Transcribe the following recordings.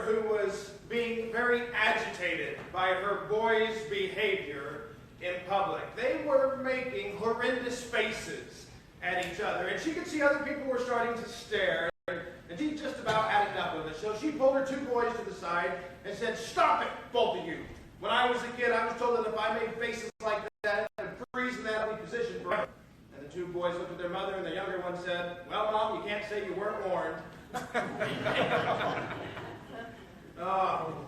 who was being very agitated by her boys' behavior in public. They were making horrendous faces at each other, and she could see other people were starting to stare, and she just about had enough of it. So she pulled her two boys to the side and said, "Stop it, both of you. When I was a kid, I was told that if I made faces like that, I would freeze in that ugly position forever." And the two boys looked at their mother, and the younger one said, "Well, Mom, you can't say you weren't warned."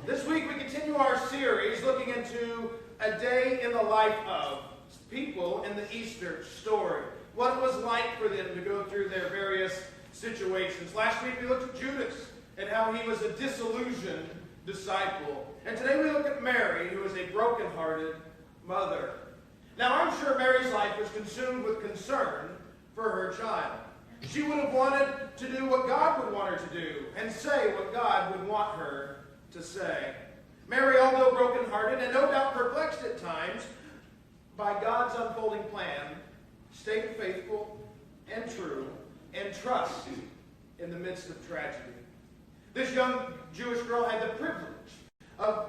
This week we continue our series looking into a day in the life of people in the Easter story. What it was like for them to go through their various situations. Last week we looked at Judas and how he was a disillusioned disciple. And today we look at Mary, who is a broken-hearted mother. Now I'm sure Mary's life was consumed with concern for her child. She would have wanted to do what God would want her to do and say what God would want her to say. Mary, although brokenhearted and no doubt perplexed at times by God's unfolding plan, stayed faithful and true and trust in the midst of tragedy. This young Jewish girl had the privilege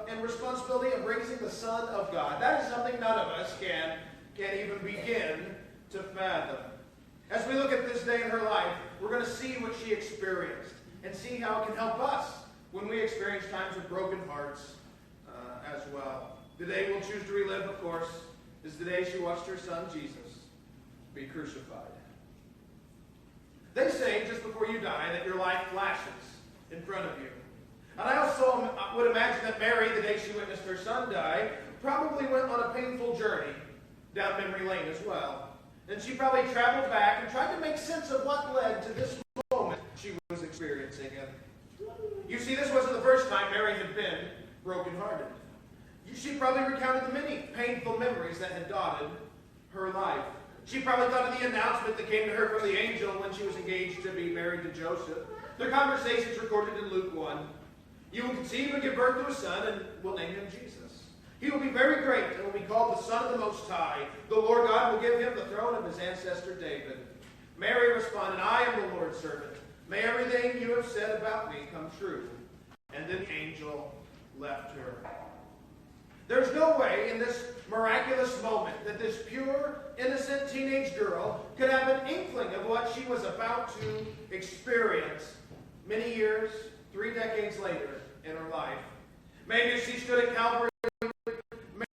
and responsibility of raising the Son of God. That is something none of us can even begin to fathom. As we look at this day in her life, we're going to see what she experienced and see how it can help us when we experience times of broken hearts as well. The day we'll choose to relive, of course, is the day she watched her son Jesus be crucified. They say just before you die that your life flashes in front of you. And I also would imagine that Mary, the day she witnessed her son die, probably went on a painful journey down memory lane as well. And she probably traveled back and tried to make sense of what led to this moment she was experiencing. And you see, this wasn't the first time Mary had been brokenhearted. She probably recounted the many painful memories that had dotted her life. She probably thought of the announcement that came to her from the angel when she was engaged to be married to Joseph. Their conversations recorded in Luke 1. "You will conceive and give birth to a son, and will name him Jesus. He will be very great and will be called the Son of the Most High. The Lord God will give him the throne of his ancestor David." Mary responded, "I am the Lord's servant. May everything you have said about me come true." And then the angel left her. There's no way in this miraculous moment that this pure, innocent teenage girl could have an inkling of what she was about to experience many years, 3 decades later in her life. Maybe as she stood at Calvary,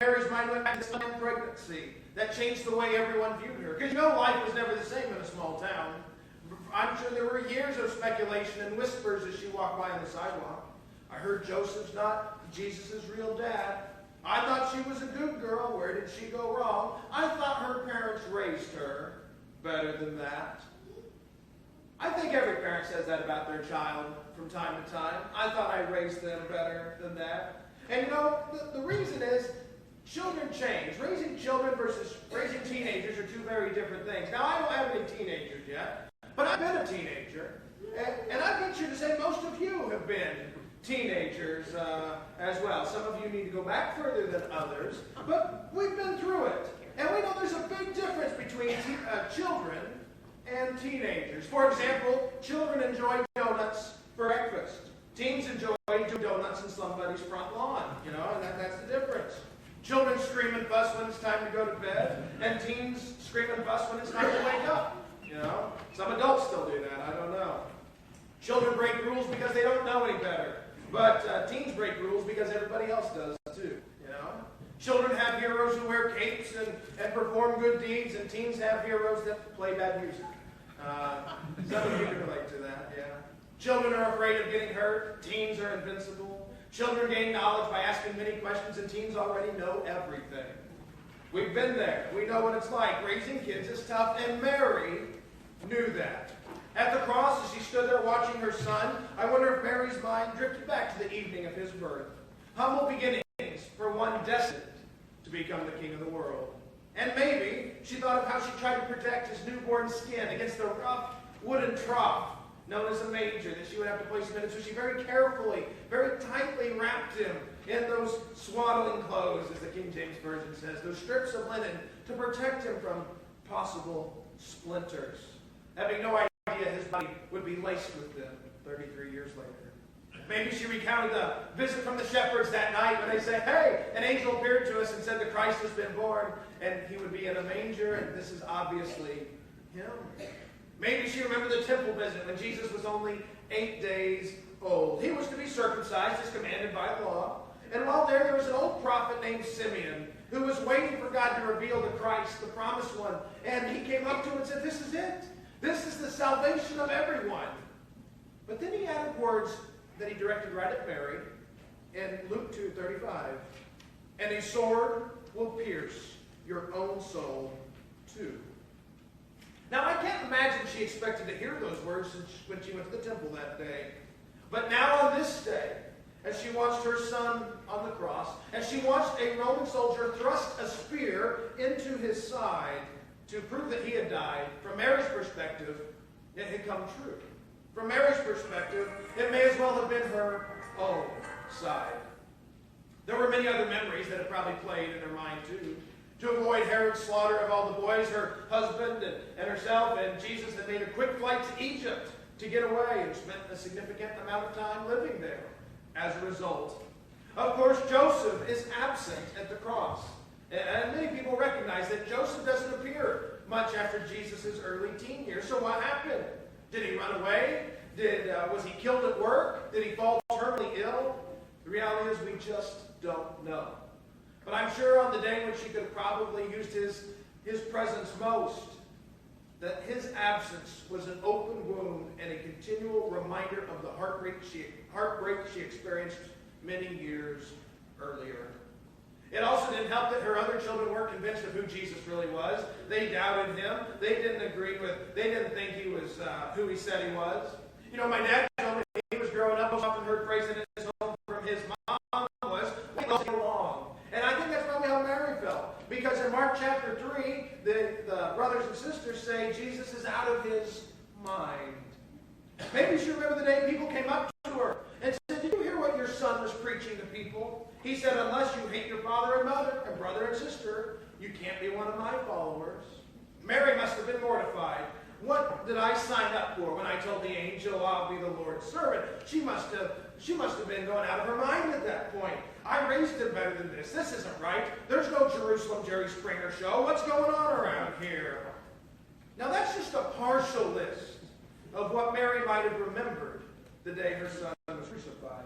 Mary's mind went back to some pregnancy that changed the way everyone viewed her. Because you know life was never the same in a small town. I'm sure there were years of speculation and whispers as she walked by on the sidewalk. "I heard Joseph's not Jesus' real dad. I thought she was a good girl. Where did she go wrong? I thought her parents raised her better than that." I think every parent says that about their child from time to time. "I thought I raised them better than that." And you know, the reason is children change. Raising children versus raising teenagers are two very different things. Now, I don't have any teenagers yet, but I've been a teenager. And I venture to say most of you have been teenagers as well. Some of you need to go back further than others, but we've been through it. And we know there's a big difference between children and teenagers. For example, children enjoy donuts for breakfast. Teens enjoy donuts in somebody's front lawn, and that's the difference. Children scream and fuss when it's time to go to bed, and teens scream and fuss when it's time to wake up. Some adults still do that, I don't know. Children break rules because they don't know any better. But teens break rules because everybody else does too, Children have heroes who wear capes and perform good deeds, and teens have heroes that play bad music. Some of you can relate to that, yeah. Children are afraid of getting hurt. Teens are invincible. Children gain knowledge by asking many questions, and teens already know everything. We've been there. We know what it's like. Raising kids is tough, and Mary knew that. At the cross, as she stood there watching her son, I wonder if Mary's mind drifted back to the evening of his birth. Humble beginnings for one destined to become the king of the world. And maybe she thought of how she tried to protect his newborn skin against the rough wooden trough known as a manger that she would have to place him in. And so she very carefully, very tightly wrapped him in those swaddling clothes, as the King James Version says, those strips of linen to protect him from possible splinters. Having no idea his body would be laced with them 33 years later. Maybe she recounted the visit from the shepherds that night when they said, hey, an angel appeared to us and said the Christ has been born, and he would be in a manger, and this is obviously him. Maybe she remembered the temple visit when Jesus was only 8 days old. He was to be circumcised as commanded by law. And while there was an old prophet named Simeon who was waiting for God to reveal the Christ, the promised one. And he came up to him and said, this is it. This is the salvation of everyone. But then he added words that he directed right at Mary in Luke 2:35. And a sword will pierce your own soul too. Now, I can't imagine she expected to hear those words when she went to the temple that day. But now on this day, as she watched her son on the cross, as she watched a Roman soldier thrust a spear into his side to prove that he had died, from Mary's perspective, it had come true. From Mary's perspective, it may as well have been her own side. There were many other memories that had probably played in her mind too. To avoid Herod's slaughter of all the boys, her husband and herself and Jesus had made a quick flight to Egypt to get away and spent a significant amount of time living there as a result. Of course, Joseph is absent at the cross. And many people recognize that Joseph doesn't appear much after Jesus' early teen years. So what happened? Did he run away? Was he killed at work? Did he fall terminally ill? The reality is we just don't know. But I'm sure on the day when she could have probably used his presence most, that his absence was an open wound and a continual reminder of the heartbreak she experienced many years earlier. It also didn't help that her other children weren't convinced of who Jesus really was. They doubted him. They didn't think he was who he said he was. You know, my dad told me he was growing up, often heard praise in his home from his mom was, "We don't get along." And I think that's probably how Mary felt. Because in Mark chapter 3, the brothers and sisters say Jesus is out of his mind. Maybe she remembered the day people came up to her and said, "Did you hear what your son was preaching to people? He said, unless you hate your father and mother and brother and sister, you can't be one of my followers." Mary must have been mortified. What did I sign up for when I told the angel I'll be the Lord's servant? She must have been going out of her mind at that point. I raised him better than this. This isn't right. There's no Jerusalem Jerry Springer show. What's going on around here? Now that's just a partial list of what Mary might have remembered the day her son was crucified.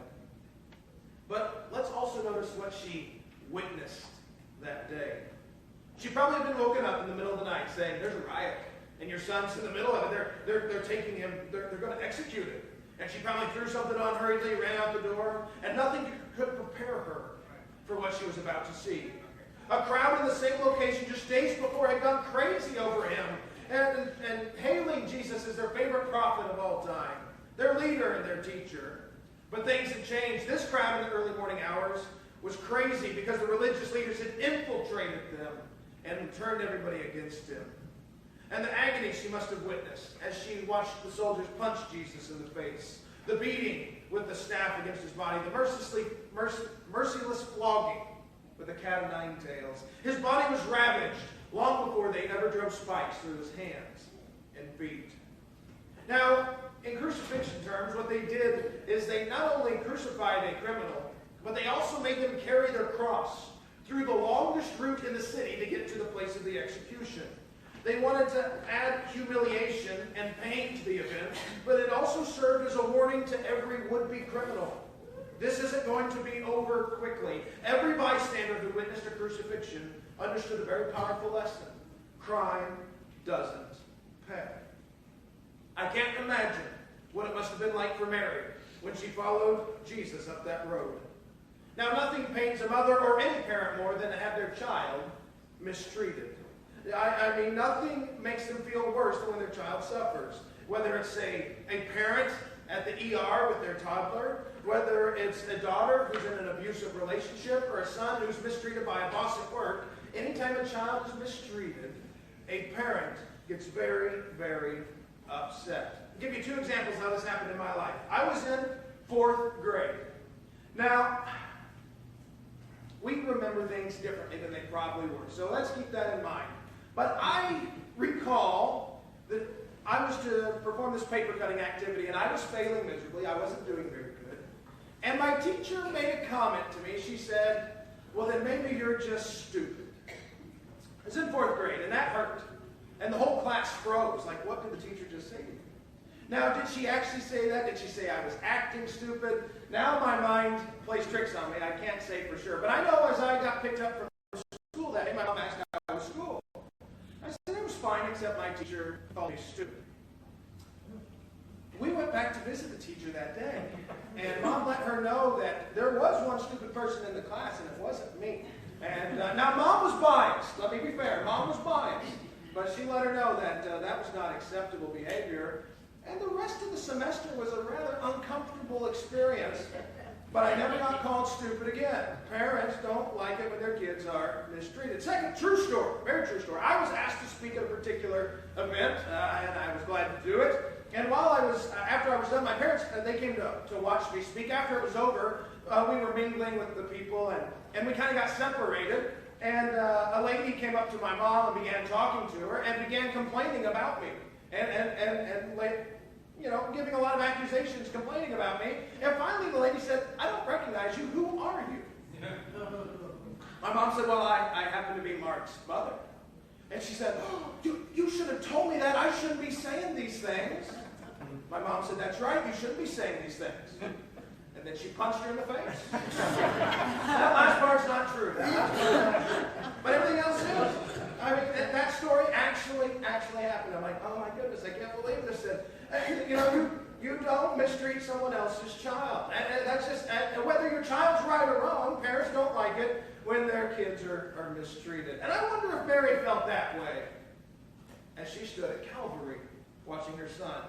But let's also notice what she witnessed that day. She probably had been woken up in the middle of the night saying, "There's a riot, and your son's in the middle of it. They're taking him. They're going to execute him." And she probably threw something on hurriedly, ran out the door, and nothing could prepare her for what she was about to see. A crowd in the same location just days before had gone crazy over him and hailing Jesus as their favorite prophet of all time, their leader and their teacher. But things had changed. This crowd in the early morning hours was crazy because the religious leaders had infiltrated them and turned everybody against him. And the agony she must have witnessed as she watched the soldiers punch Jesus in the face, the beating with the staff against his body, the merciless flogging with a cat of nine tails. His body was ravaged long before they ever drove spikes through his hands and feet. Now, in crucifixion terms, what they did is they not only crucified a criminal, but they also made them carry their cross through the longest route in the city to get to the place of the execution. They wanted to add humiliation and pain to the event, but it also served as a warning to every would-be criminal. This isn't going to be over quickly. Every bystander who witnessed a crucifixion understood a very powerful lesson. Crime doesn't pay. I can't imagine what it must have been like for Mary when she followed Jesus up that road. Now, nothing pains a mother or any parent more than to have their child mistreated. I mean, nothing makes them feel worse than when their child suffers. Whether it's a parent at the ER with their toddler, whether it's a daughter who's in an abusive relationship, or a son who's mistreated by a boss at work, anytime a child is mistreated, a parent gets very, very upset. I'll give you two examples of how this happened in my life. I was in 4th grade. Now, we remember things differently than they probably were, so let's keep that in mind. But I recall that I was to perform this paper cutting activity, and I was failing miserably. I wasn't doing very good. And my teacher made a comment to me. She said, well, then maybe you're just stupid. I was in 4th grade, and that hurt. And the whole class froze. Like, what did the teacher just say to me? Now, did she actually say that? Did she say I was acting stupid? Now my mind plays tricks on me. I can't say for sure. But I know as I got picked up from school that day, my mom asked how I was school. I said it was fine, except my teacher called me stupid. We went back to visit the teacher that day, and Mom let her know that there was one stupid person in the class, and it wasn't me. And now Mom was biased. Let me be fair. Mom was biased. But she let her know that that was not acceptable behavior. And the rest of the semester was a rather uncomfortable experience. But I never got called stupid again. Parents don't like it when their kids are mistreated. Second, true story, very true story. I was asked to speak at a particular event, and I was glad to do it. And after I was done, my parents, they came to watch me speak. After it was over, we were mingling with the people, and we kind of got separated. And a lady came up to my mom and began talking to her and began complaining about me. And giving a lot of accusations, complaining about me. And finally the lady said, I don't recognize you. Who are you? My mom said, well, I happen to be Mark's mother. And she said, oh, you should have told me that. I shouldn't be saying these things. My mom said, that's right. You shouldn't be saying these things. And then she punched her in the face. That last part's not true. But everything else is. I mean, that story actually happened. I'm like, oh my goodness, I can't believe this. And, you don't mistreat someone else's child. And that's just, whether your child's right or wrong, parents don't like it when their kids are mistreated. And I wonder if Mary felt that way as she stood at Calvary watching her son.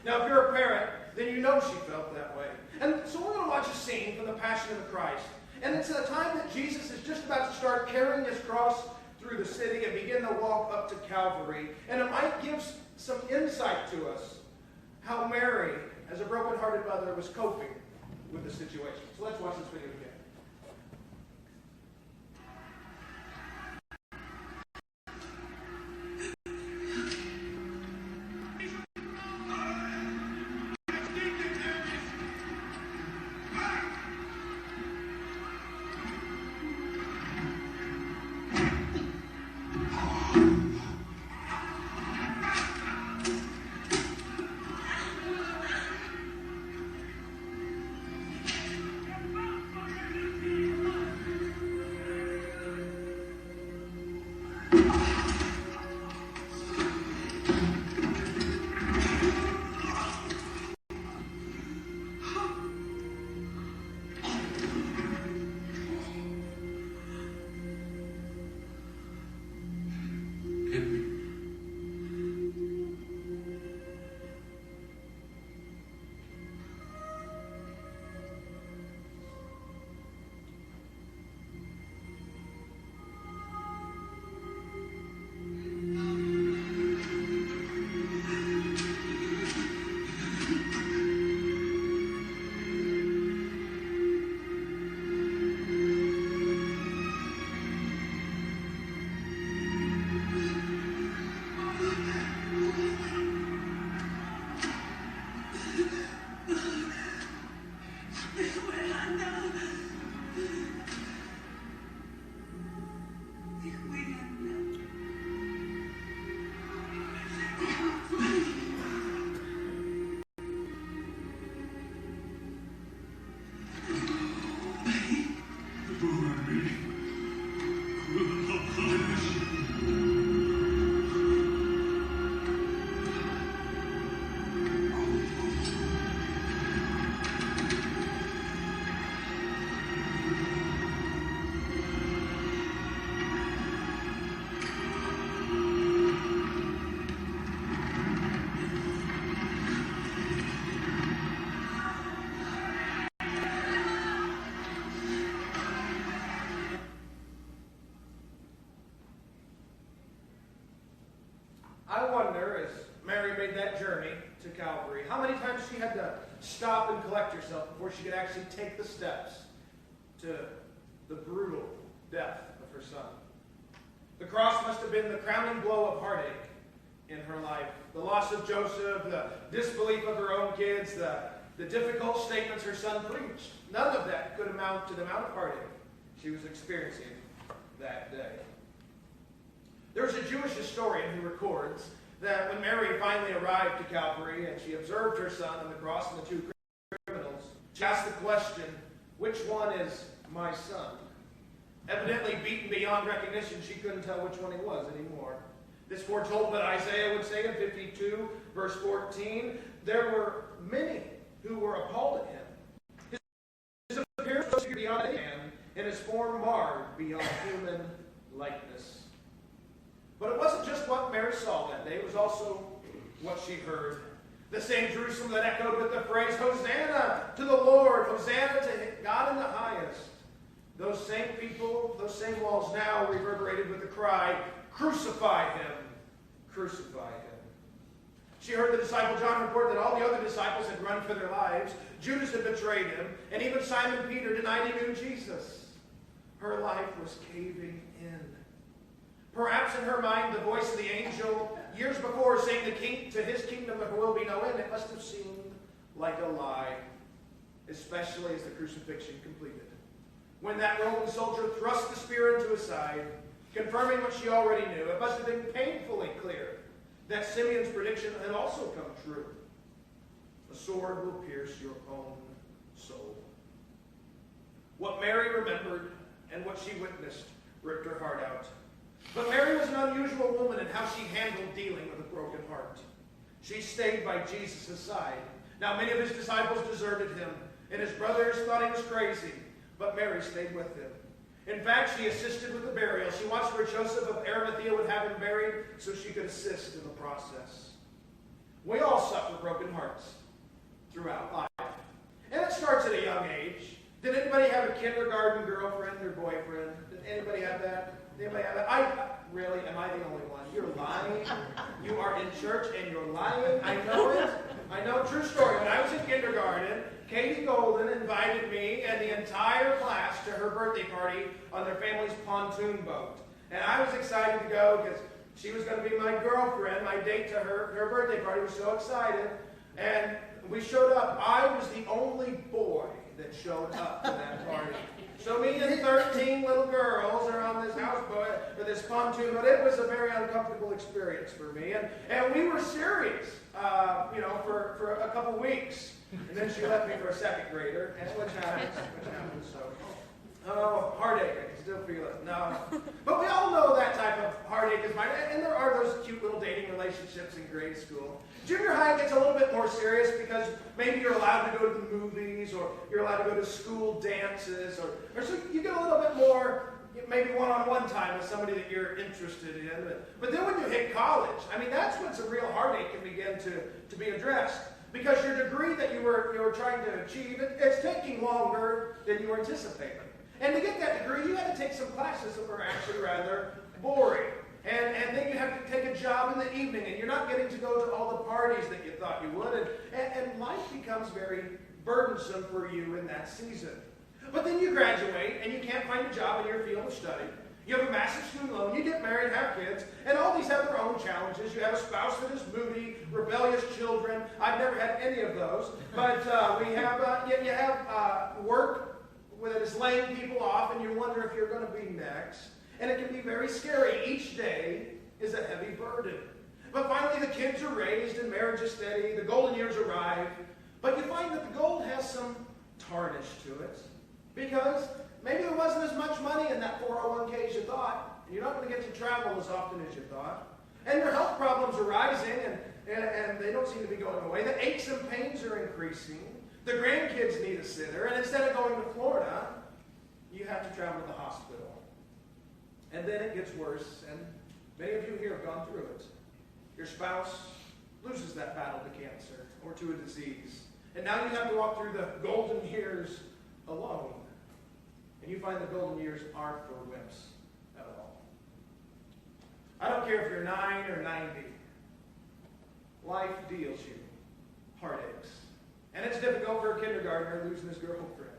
Now, if you're a parent, then you know she felt that way. And so we're going to watch a scene from the Passion of the Christ. And it's a time that Jesus is just about to start carrying his cross through the city and begin to walk up to Calvary. And it might give some insight to us how Mary, as a broken-hearted mother, was coping with the situation. So let's watch this video again. I wonder, as Mary made that journey to Calvary, how many times she had to stop and collect herself before she could actually take the steps to the brutal death of her son. The cross must have been the crowning blow of heartache in her life. The loss of Joseph, the disbelief of her own kids, the the difficult statements her son preached, none of that could amount to the amount of heartache she was experiencing that day. There's a Jewish historian who records that when Mary finally arrived to Calvary and she observed her son on the cross and the two criminals, she asked the question, "Which one is my son?" Evidently beaten beyond recognition, she couldn't tell which one he was anymore. This foretold what Isaiah would say in 52, verse 14. There were many who were appalled at him. His appearance was beyond man, and his form marred beyond human likeness. But it wasn't just what Mary saw that day, it was also what she heard. The same Jerusalem that echoed with the phrase, "Hosanna to the Lord, Hosanna to God in the highest." Those same people, those same walls now reverberated with the cry, "Crucify him! Crucify him!" She heard the disciple John report that all the other disciples had run for their lives. Judas had betrayed him, and even Simon Peter denied he knew Jesus. Her life was caving in. Perhaps in her mind, the voice of the angel, years before, saying to his kingdom there will be no end, it must have seemed like a lie, especially as the crucifixion completed. When that Roman soldier thrust the spear into his side, confirming what she already knew, it must have been painfully clear that Simeon's prediction had also come true. A sword will pierce your own soul. What Mary remembered and what she witnessed ripped her heart out. But Mary was an unusual woman in how she handled dealing with a broken heart. She stayed by Jesus' side. Now, many of his disciples deserted him, and his brothers thought he was crazy, but Mary stayed with him. In fact, she assisted with the burial. She watched where Joseph of Arimathea would have him buried so she could assist in the process. We all suffer broken hearts throughout life. And it starts at a young age. Did anybody have a kindergarten girlfriend or boyfriend? Did anybody have that? Anybody have that? Really? Am I the only one? You're lying. You are in church and you're lying. I know it. I know. True story. When I was in kindergarten, Katie Golden invited me and the entire class to her birthday party on their family's pontoon boat. And I was excited to go because she was going to be my girlfriend. My date to her birthday party was so excited. And we showed up. I was the only boy that showed up to that party. So me and 13 little girls are on this houseboat, or this pontoon boat. It was a very uncomfortable experience for me. And we were serious, for a couple weeks. And then she left me for a second grader, and which happens. Oh, heartache, I can still feel it. No. But we all know that type of heartache is mine. And there are those cute little dating relationships in grade school. Junior high gets a little bit more serious because maybe you're allowed to go to the movies, or you're allowed to go to school dances, or so you get a little bit more, maybe one-on-one time with somebody that you're interested in. But then when you hit college, I mean, that's when some real heartache can begin to be addressed. Because your degree that you were trying to achieve, it's taking longer than you were anticipating. And to get that degree, you had to take some classes that were actually rather boring. And then you have to take a job in the evening, and you're not getting to go to all the parties that you thought you would. And life becomes very burdensome for you in that season. But then you graduate, and you can't find a job in your field of study. You have a massive student loan, you get married, have kids, and all these have their own challenges. You have a spouse that is moody, rebellious children. I've never had any of those. But you have work that is laying people off, and you wonder if you're going to be next. And it can be very scary. Each day is a heavy burden. But finally the kids are raised and marriage is steady. The golden years arrive. But you find that the gold has some tarnish to it. Because maybe there wasn't as much money in that 401k as you thought. And you're not going to get to travel as often as you thought. And your health problems are rising, and they don't seem to be going away. The aches and pains are increasing. The grandkids need a sitter. And instead of going to Florida, you have to travel to the hospital. And then it gets worse, and many of you here have gone through it. Your spouse loses that battle to cancer or to a disease. And now you have to walk through the golden years alone. And you find the golden years aren't for wimps at all. I don't care if you're 9 or 90. Life deals you heartaches. And it's difficult for a kindergartner losing his girlfriend.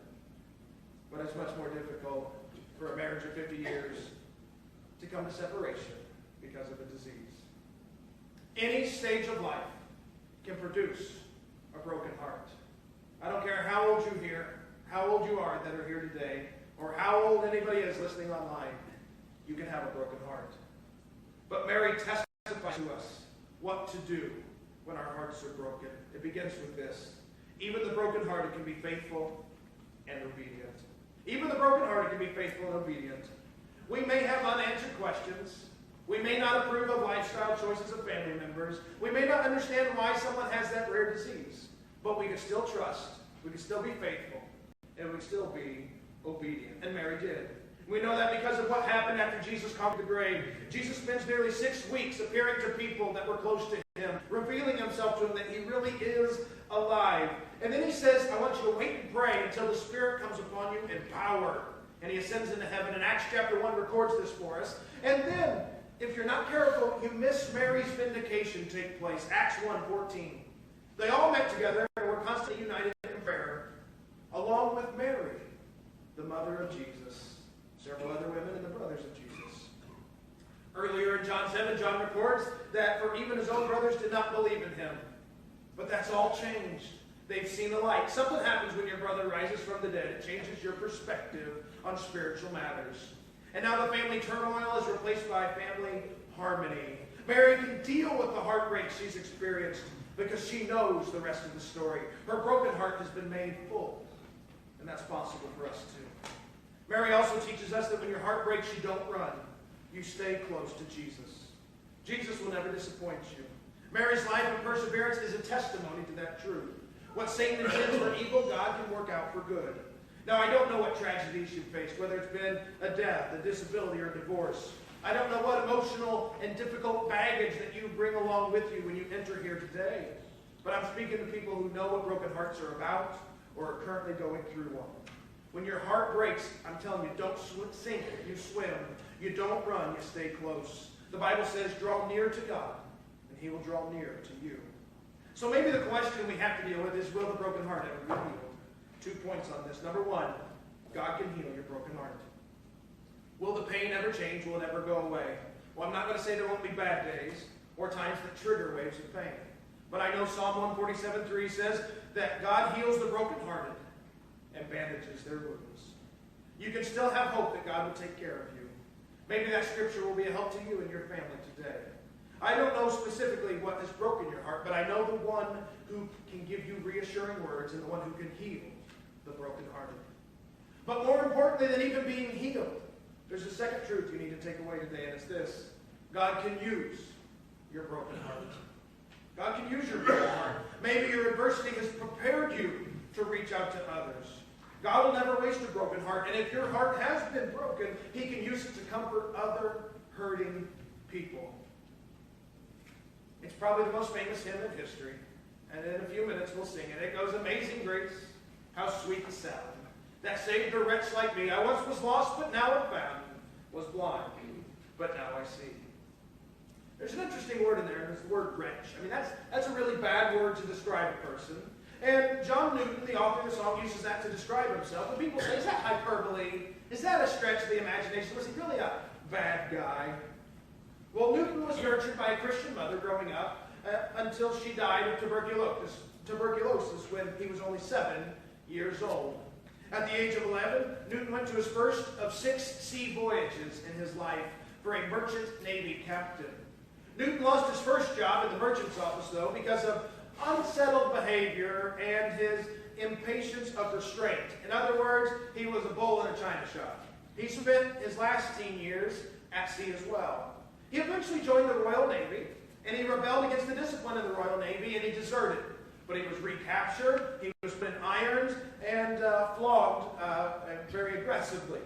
But it's much more difficult for a marriage of 50 years to come to separation because of a disease. Any stage of life can produce a broken heart. I don't care how old how old you are that are here today, or how old anybody is listening online, you can have a broken heart. But Mary testifies to us what to do when our hearts are broken. It begins with this. Even the brokenhearted can be faithful and obedient. Even the brokenhearted can be faithful and obedient. We may have unanswered questions. We may not approve of lifestyle choices of family members. We may not understand why someone has that rare disease. But we can still trust. We can still be faithful. And we can still be obedient. And Mary did. We know that because of what happened after Jesus conquered the grave. Jesus spends nearly 6 weeks appearing to people that were close to him, revealing himself to them that he really is alive. And then he says, I want you to wait and pray until the Spirit comes upon you in power. And he ascends into heaven. And Acts chapter 1 records this for us. And then, if you're not careful, you miss Mary's vindication take place. Acts 1:14. They all met together and were constantly united in prayer, along with Mary, the mother of Jesus, several other women, and the brothers of Jesus. Earlier in John 7, John records that for even his own brothers did not believe in him. But that's all changed. They've seen the light. Something happens when your brother rises from the dead. It changes your perspective on spiritual matters. And now the family turmoil is replaced by family harmony. Mary can deal with the heartbreak she's experienced because she knows the rest of the story. Her broken heart has been made full. And that's possible for us too. Mary also teaches us that when your heart breaks, you don't run. You stay close to Jesus. Jesus will never disappoint you. Mary's life of perseverance is a testimony to that truth. What Satan intends for evil, God can work out for good. Now, I don't know what tragedies you've faced, whether it's been a death, a disability, or a divorce. I don't know what emotional and difficult baggage that you bring along with you when you enter here today. But I'm speaking to people who know what broken hearts are about or are currently going through one. When your heart breaks, I'm telling you, don't sink, you swim. You don't run, you stay close. The Bible says, draw near to God, and he will draw near to you. So maybe the question we have to deal with is, will the broken heart ever be healed? 2 points on this. Number 1, God can heal your broken heart. Will the pain ever change? Will it ever go away? Well, I'm not going to say there won't be bad days or times that trigger waves of pain. But I know Psalm 147:3 says that God heals the brokenhearted and bandages their wounds. You can still have hope that God will take care of you. Maybe that scripture will be a help to you and your family today. I don't know specifically what has broken your heart, but I know the one who can give you reassuring words and the one who can heal the brokenhearted. But more importantly than even being healed, there's a second truth you need to take away today, and it's this. God can use your broken heart. God can use your broken heart. Maybe your adversity has prepared you to reach out to others. God will never waste a broken heart, and if your heart has been broken, he can use it to comfort other hurting people. It's probably the most famous hymn in history, and in a few minutes we'll sing it. It goes, Amazing Grace, how sweet the sound that saved a wretch like me. I once was lost, but now am found, was blind, but now I see. There's an interesting word in there, and it's the word wretch. I mean, that's a really bad word to describe a person. And John Newton, the author of the song, uses that to describe himself. And people say, is that hyperbole? Is that a stretch of the imagination? Was he really a bad guy? Well, Newton was nurtured by a Christian mother growing up until she died of tuberculosis when he was only 7 years old. At the age of 11, Newton went to his first of 6 sea voyages in his life for a merchant navy captain. Newton lost his first job in the merchant's office, though, because of unsettled behavior and his impatience of restraint. In other words, he was a bull in a china shop. He spent his last teen years at sea as well. He eventually joined the Royal Navy, and he rebelled against the discipline of the Royal Navy, and he deserted. But he was recaptured, he was put in irons, and flogged very aggressively.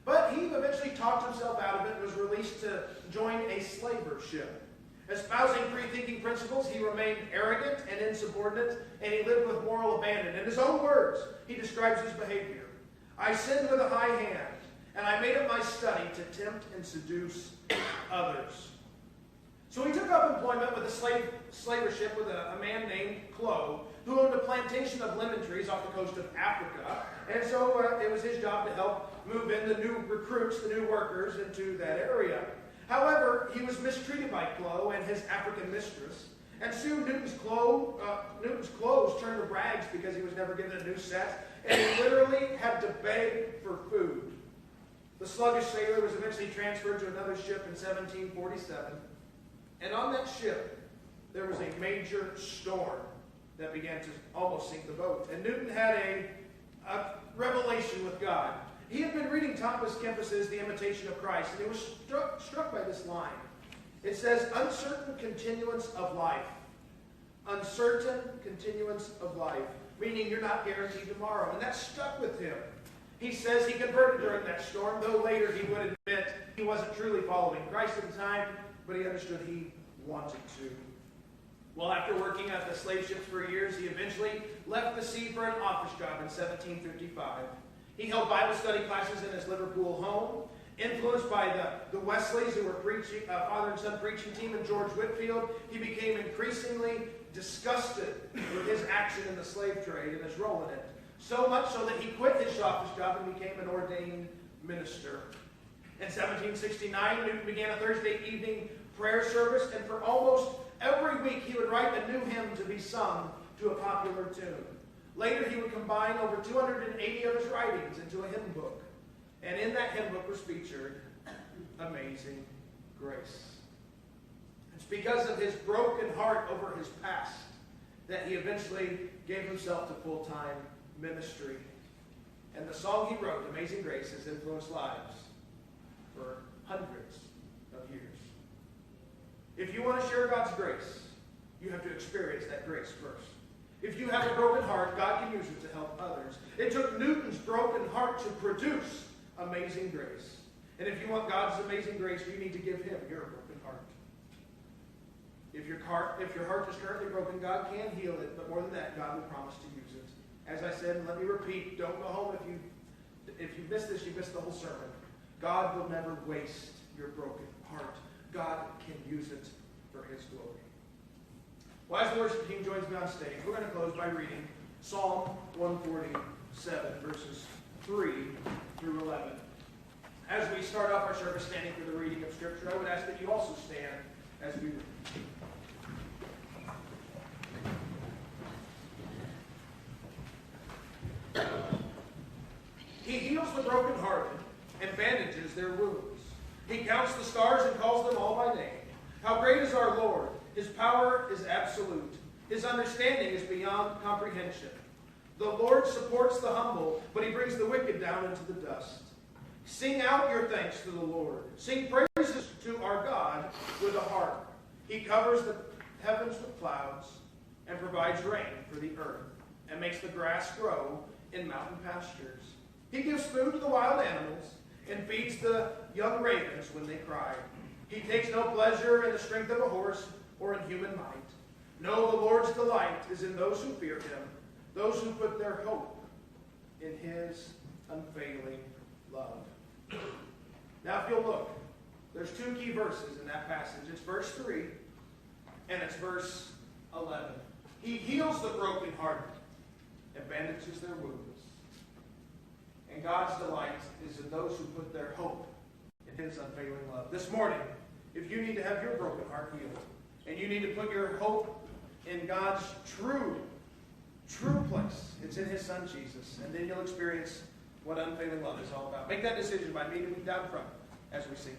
But he eventually talked himself out of it and was released to join a slaver ship. Espousing free-thinking principles, he remained arrogant and insubordinate, and he lived with moral abandon. In his own words, he describes his behavior. I sinned with a high hand, and I made it my study to tempt and seduce others. So he took up employment with a slaver ship with a man named Clow, who owned a plantation of lemon trees off the coast of Africa. And so it was his job to help move in the new recruits, the new workers, into that area. However, he was mistreated by Clow and his African mistress, And soon Newton's clothes turned to rags because he was never given a new set, and he literally had to beg for food. The sluggish sailor was eventually transferred to another ship in 1747, and on that ship there was a major storm that began to almost sink the boat. And Newton had a revelation with God. He had been reading Thomas Kempis's The Imitation of Christ, and he was struck by this line. It says, uncertain continuance of life. Uncertain continuance of life. Meaning you're not guaranteed tomorrow. And that stuck with him. He says he converted during that storm, though later he would admit he wasn't truly following Christ at the time, but he understood he wanted to. Well, after working at the slave ships for years, he eventually left the sea for an office job in 1755. He held Bible study classes in his Liverpool home. Influenced by the Wesleys, who were preaching, father and son preaching team, and George Whitefield, he became increasingly disgusted with his action in the slave trade and his role in it. So much so that he quit his office job and became an ordained minister. In 1769, Newton began a Thursday evening prayer service, and for almost every week he would write a new hymn to be sung to a popular tune. Later, he would combine over 280 of his writings into a hymn book. And in that hymn book was featured Amazing Grace. It's because of his broken heart over his past that he eventually gave himself to full-time ministry. And the song he wrote, Amazing Grace, has influenced lives for hundreds of years. If you want to share God's grace, you have to experience that grace first. If you have a broken heart, God can use it to help others. It took Newton's broken heart to produce amazing grace. And if you want God's amazing grace, you need to give him your broken heart. If your heart is currently broken, God can heal it, but more than that, God will promise to use it. As I said, and let me repeat, don't go home if you miss this, you missed the whole sermon. God will never waste your broken heart. God can use it for his glory. Well, as the worship team joins me on stage, we're going to close by reading Psalm 147, verses 3 through 11. As we start off our service standing for the reading of Scripture, I would ask that you also stand as we read. He heals the brokenhearted and bandages their wounds. He counts the stars and calls them all by name. How great is our Lord! His power is absolute. His understanding is beyond comprehension. The Lord supports the humble, but he brings the wicked down into the dust. Sing out your thanks to the Lord. Sing praises to our God with a harp. He covers the heavens with clouds and provides rain for the earth and makes the grass grow in mountain pastures. He gives food to the wild animals and feeds the young ravens when they cry. He takes no pleasure in the strength of a horse or in human might. No, the Lord's delight is in those who fear him, those who put their hope in his unfailing love. Now, if you'll look, there's two key verses in that passage. It's verse 3 and it's verse 11. He heals the brokenhearted and bandages their wounds. And God's delight is in those who put their hope in his unfailing love. This morning, if you need to have your broken heart healed, and you need to put your hope in God's true place, it's in his Son Jesus. And then you'll experience what unfailing love is all about. Make that decision by meeting me down front as we sing.